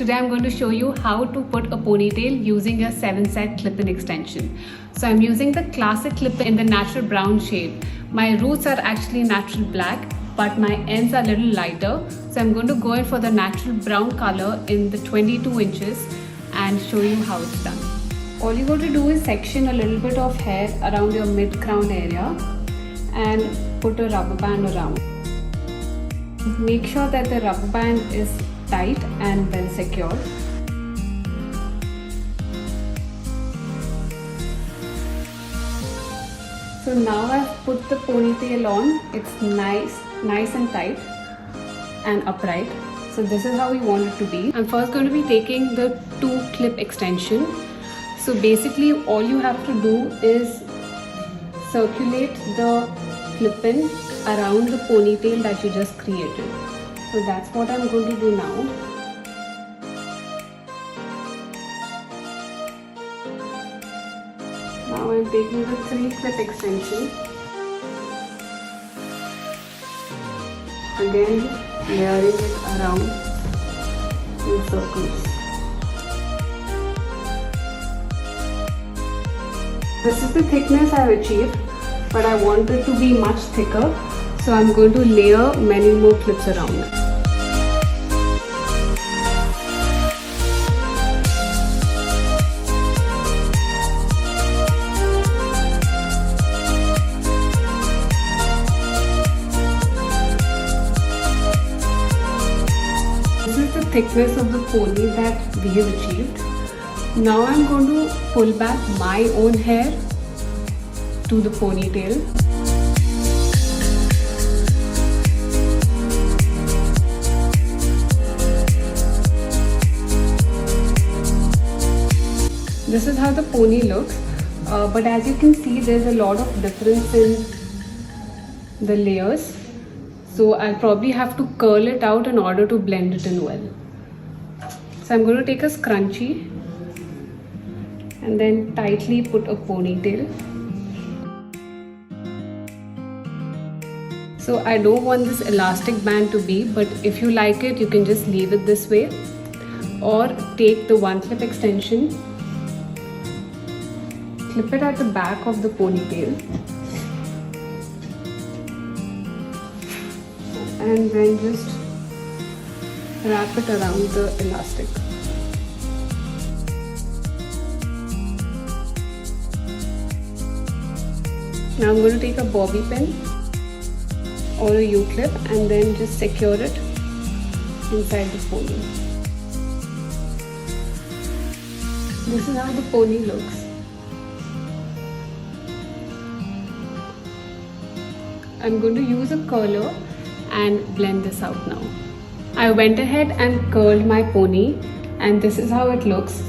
today I'm going to show you how to put a ponytail using a 7-set clip-in extension. So I'm using the classic clip-in in the natural brown shade. My roots are actually natural black, but my ends are a little lighter. So I'm going to go in for the natural brown color in the 22 inches and show you how it's done. All you got to do is section a little bit of hair around your mid-crown area and put a rubber band around. Make sure that the rubber band is tight and well secured. So now I've put the ponytail on. It's nice and tight and upright. So this is how we want it to be. I'm first going to be taking the 2-clip extension. So basically all you have to do is circulate the clip-in around the ponytail that you just created. So that's what I'm going to do now. Now I'm taking the 3-clip extension. Again layering it around in circles. This is the thickness I've achieved, but I want it to be much thicker, so I'm going to layer many more clips around it. This is the thickness of the pony that we have achieved. Now I'm going to pull back my own hair to the ponytail. This is how the pony looks, but as you can see there's a lot of difference in the layers, so I'll probably have to curl it out in order to blend it in well. So I'm going to take a scrunchie and then tightly put a ponytail. So I don't want this elastic band to be, but if you like it you can just leave it this way, or take the 1-clip extension, clip it at the back of the ponytail and then just wrap it around the elastic. Now I'm going to take a bobby pin or a U-clip and then just secure it inside the pony. This is how the pony looks. I'm going to use a curler and blend this out now. I went ahead and curled my pony and this is how it looks.